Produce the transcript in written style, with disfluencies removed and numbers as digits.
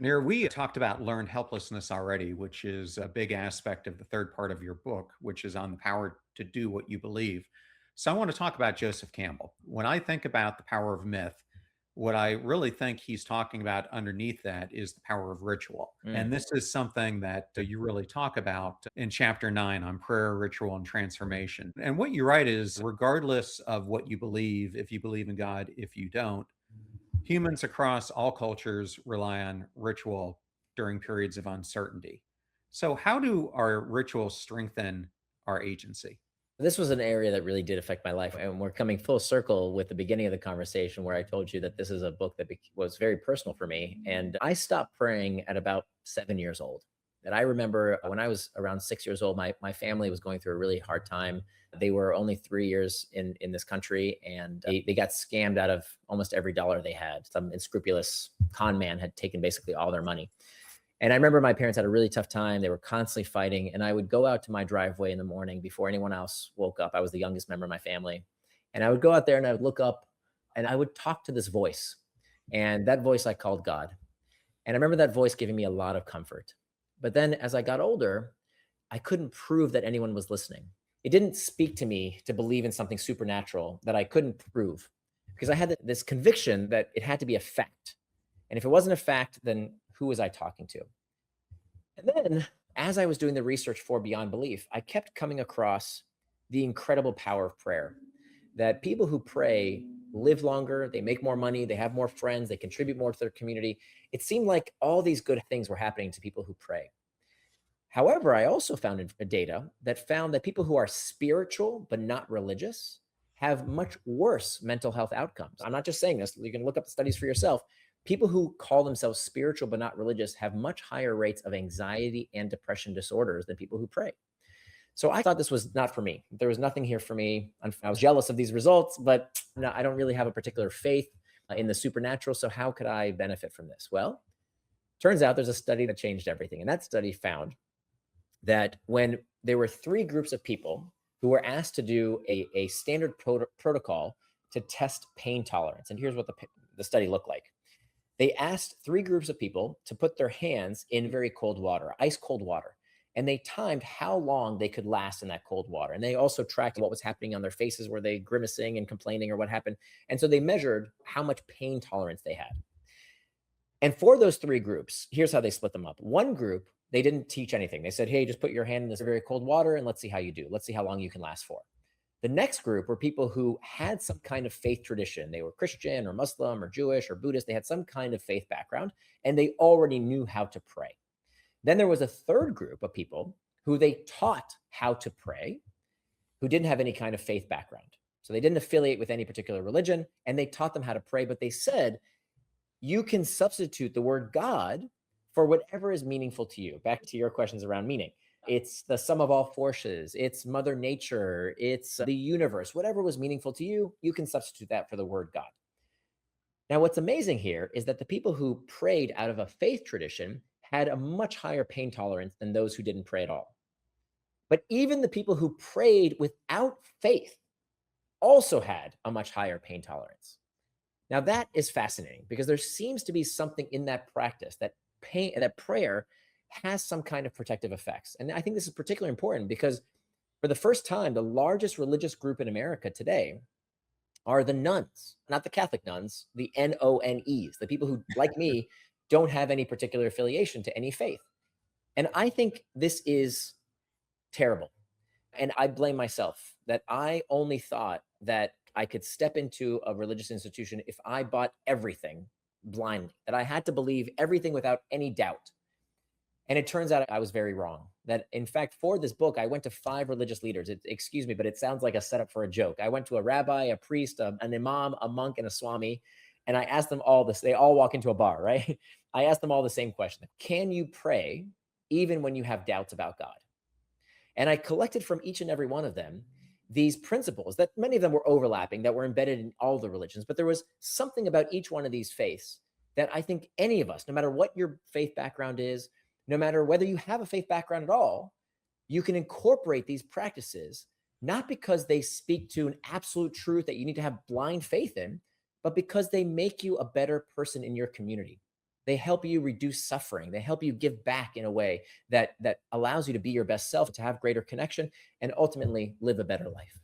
Nir, we talked about learned helplessness already, which is a big aspect of the third part of your book, which is on the power to do what you believe. So I want to talk about Joseph Campbell. When I think about the power of myth, what I really think he's talking about underneath that is the power of ritual. Mm. And this is something that you really talk about in chapter 9 on prayer, ritual, and transformation. And what you write is regardless of what you believe, if you believe in God, if you don't, humans across all cultures rely on ritual during periods of uncertainty. So, how do our rituals strengthen our agency? This was an area that really did affect my life. And we're coming full circle with the beginning of the conversation where I told you that this is a book that was very personal for me. And I stopped praying at about 7 years old. And I remember when I was around 6 years old, my family was going through a really hard time. They were only 3 years in this country, and they got scammed out of almost every dollar they had. Some unscrupulous con man had taken basically all their money. And I remember my parents had a really tough time. They were constantly fighting. And I would go out to my driveway in the morning before anyone else woke up. I was the youngest member of my family. And I would go out there and I would look up and I would talk to this voice. And that voice I called God. And I remember that voice giving me a lot of comfort. But then as I got older, I couldn't prove that anyone was listening. It didn't speak to me to believe in something supernatural that I couldn't prove because I had this conviction that it had to be a fact. And if it wasn't a fact, then who was I talking to? And then, as I was doing the research for Beyond Belief, I kept coming across the incredible power of prayer. That people who pray live longer, they make more money, they have more friends, they contribute more to their community. It seemed like all these good things were happening to people who pray. However, I also found data that found that people who are spiritual but not religious have much worse mental health outcomes. I'm not just saying this, you can look up the studies for yourself. People who call themselves spiritual but not religious have much higher rates of anxiety and depression disorders than people who pray. So I thought this was not for me. There was nothing here for me. I was jealous of these results, but no, I don't really have a particular faith in the supernatural. So how could I benefit from this? Well, turns out there's a study that changed everything. And that study found that when there were three groups of people who were asked to do a standard protocol to test pain tolerance, and here's what the study looked like. They asked three groups of people to put their hands in very cold water, ice cold water, and they timed how long they could last in that cold water. And they also tracked what was happening on their faces. Were they grimacing and complaining or what happened? And so they measured how much pain tolerance they had. And for those three groups, here's how they split them up. One group, they didn't teach anything. They said, hey, just put your hand in this very cold water and let's see how you do. Let's see how long you can last for. The next group were people who had some kind of faith tradition. They were Christian or Muslim or Jewish or Buddhist. They had some kind of faith background and they already knew how to pray. Then there was a third group of people who they taught how to pray, who didn't have any kind of faith background. So they didn't affiliate with any particular religion and they taught them how to pray, but they said, you can substitute the word God for whatever is meaningful to you. Back to your questions around meaning. It's the sum of all forces, it's Mother Nature, it's the universe, whatever was meaningful to you, you can substitute that for the word God. Now, what's amazing here is that the people who prayed out of a faith tradition had a much higher pain tolerance than those who didn't pray at all. But even the people who prayed without faith also had a much higher pain tolerance. Now that is fascinating because there seems to be something in that practice that prayer has some kind of protective effects. And I think this is particularly important because for the first time, the largest religious group in America today are the nuns, not the Catholic nuns, the NONEs, the people who, like me, don't have any particular affiliation to any faith. And I think this is terrible. And I blame myself that I only thought that I could step into a religious institution if I bought everything blindly, that I had to believe everything without any doubt. And it turns out I was very wrong. That in fact, for this book, I went to five religious leaders. Excuse me, but it sounds like a setup for a joke. I went to a rabbi, a priest, an imam, a monk, and a swami. And I asked them all this. They all walk into a bar, right? I asked them all the same question. Can you pray even when you have doubts about God? And I collected from each and every one of them these principles that many of them were overlapping, that were embedded in all the religions. But there was something about each one of these faiths that I think any of us, no matter what your faith background is, no matter whether you have a faith background at all, you can incorporate these practices, not because they speak to an absolute truth that you need to have blind faith in, but because they make you a better person in your community. They help you reduce suffering. They help you give back in a way that allows you to be your best self, to have greater connection, and ultimately live a better life.